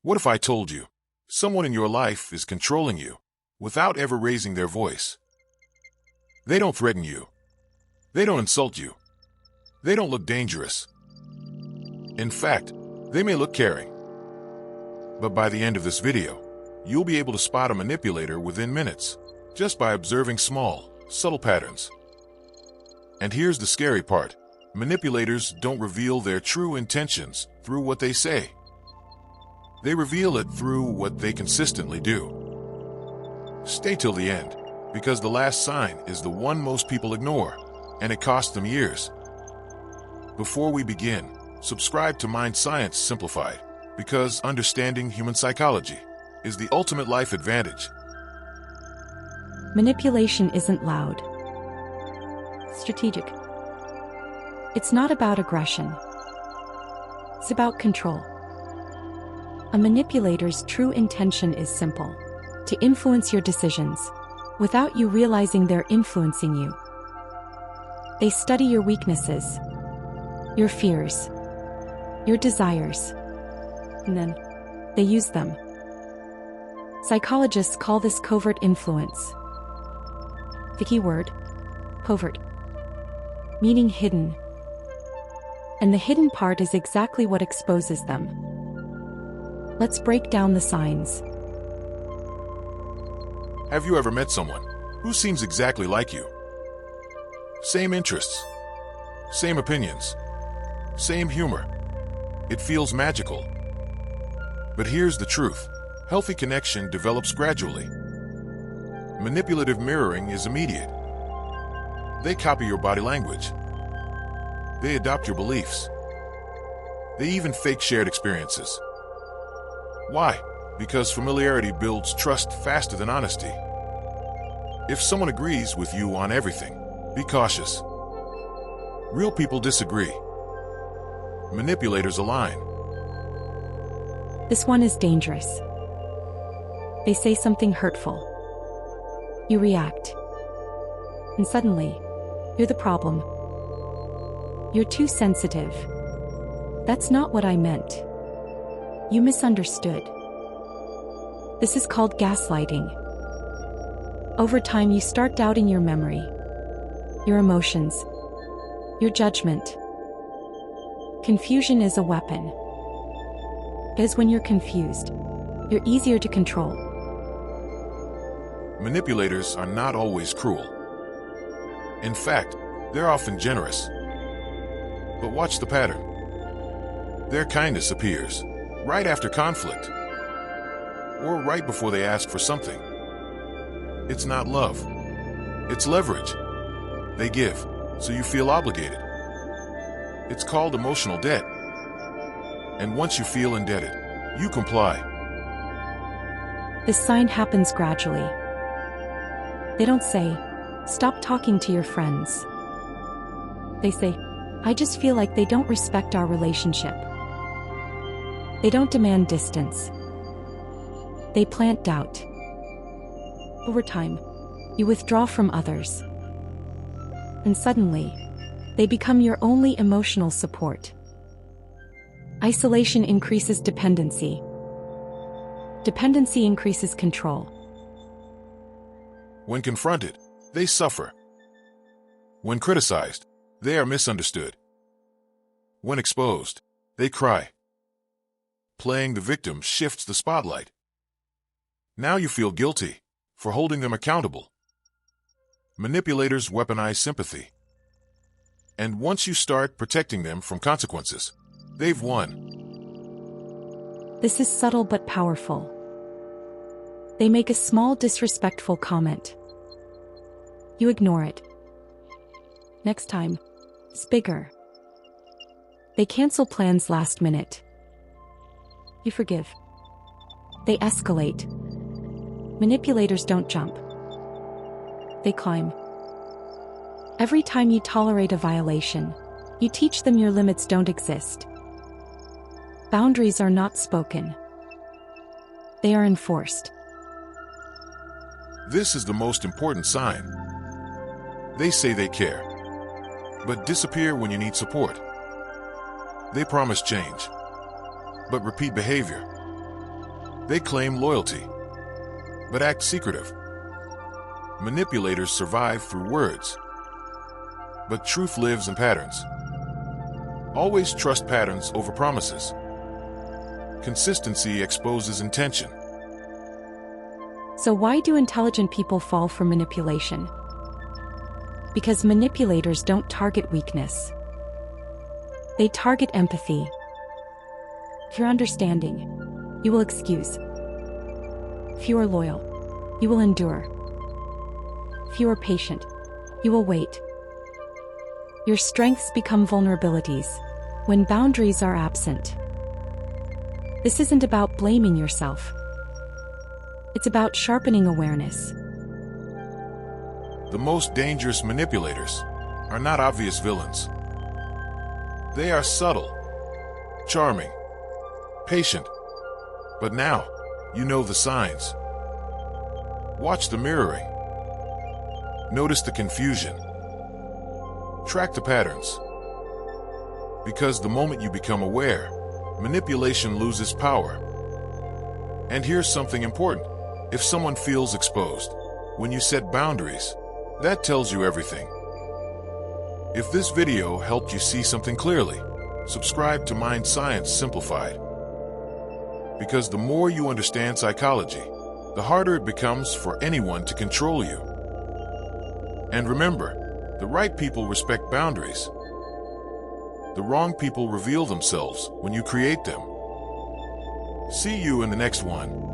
What if I told you someone in your life is controlling you without ever raising their voice? They don't threaten you. They don't insult you. They don't look dangerous. In fact, they may look caring. But by the end of this video, you'll be able to spot a manipulator within minutes, just by observing small, subtle patterns. And here's the scary part. Manipulators don't reveal their true intentions through what they say. They reveal it through what they consistently do. Stay till the end, because the last sign is the one most people ignore, and it costs them years. Before we begin, subscribe to Mind Science Simplified, because understanding human psychology is the ultimate life advantage. Manipulation isn't loud. Strategic. It's not about aggression. It's about control. A manipulator's true intention is simple: to influence your decisions, without you realizing they're influencing you. They study your weaknesses, your fears, your desires, and then they use them. Psychologists call this covert influence. The key word, covert, meaning hidden. And the hidden part is exactly what exposes them. Let's break down the signs. Have you ever met someone who seems exactly like you? Same interests, same opinions, same humor. It feels magical. But here's the truth. Healthy connection develops gradually. Manipulative mirroring is immediate. They copy your body language. They adopt your beliefs. They even fake shared experiences. Why? Because familiarity builds trust faster than honesty. If someone agrees with you on everything, be cautious. Real people disagree. Manipulators align. This one is dangerous. They say something hurtful. You react. And suddenly, you're the problem. You're too sensitive. That's not what I meant. You misunderstood. This is called gaslighting. Over time, you start doubting your memory, your emotions, your judgment. Confusion is a weapon. Because when you're confused, you're easier to control. Manipulators are not always cruel. In fact, they're often generous. But watch the pattern. Their kindness appears right after conflict, or right before they ask for something. It's not love. It's leverage. They give, so you feel obligated. It's called emotional debt. And once you feel indebted, you comply. This sign happens gradually. They don't say, "Stop talking to your friends." They say, "I just feel like they don't respect our relationship." They don't demand distance. They plant doubt. Over time, you withdraw from others. And suddenly, they become your only emotional support. Isolation increases dependency. Dependency increases control. When confronted, they suffer. When criticized, they are misunderstood. When exposed, they cry. Playing the victim shifts the spotlight. Now you feel guilty for holding them accountable. Manipulators weaponize sympathy. And once you start protecting them from consequences, they've won. This is subtle but powerful. They make a small disrespectful comment. You ignore it. Next time, it's bigger. They cancel plans last minute. You forgive. They escalate. Manipulators don't jump. They climb. Every time you tolerate a violation, you teach them your limits don't exist. Boundaries are not spoken. They are enforced. This is the most important sign. They say they care, but disappear when you need support. They promise change, but repeat behavior. They claim loyalty, but act secretive. Manipulators survive through words, but truth lives in patterns. Always trust patterns over promises. Consistency exposes intention. So why do intelligent people fall for manipulation? Because manipulators don't target weakness. They target empathy. If you're understanding, you will excuse. If you are loyal, you will endure. If you are patient, you will wait. Your strengths become vulnerabilities when boundaries are absent. This isn't about blaming yourself. It's about sharpening awareness. The most dangerous manipulators are not obvious villains. They are subtle, charming, patient. But now, you know the signs. Watch the mirroring. Notice the confusion. Track the patterns. Because the moment you become aware, manipulation loses power. And here's something important. If someone feels exposed when you set boundaries, that tells you everything. If this video helped you see something clearly, subscribe to Mind Science Simplified. Because the more you understand psychology, the harder it becomes for anyone to control you. And remember, the right people respect boundaries. The wrong people reveal themselves when you create them. See you in the next one.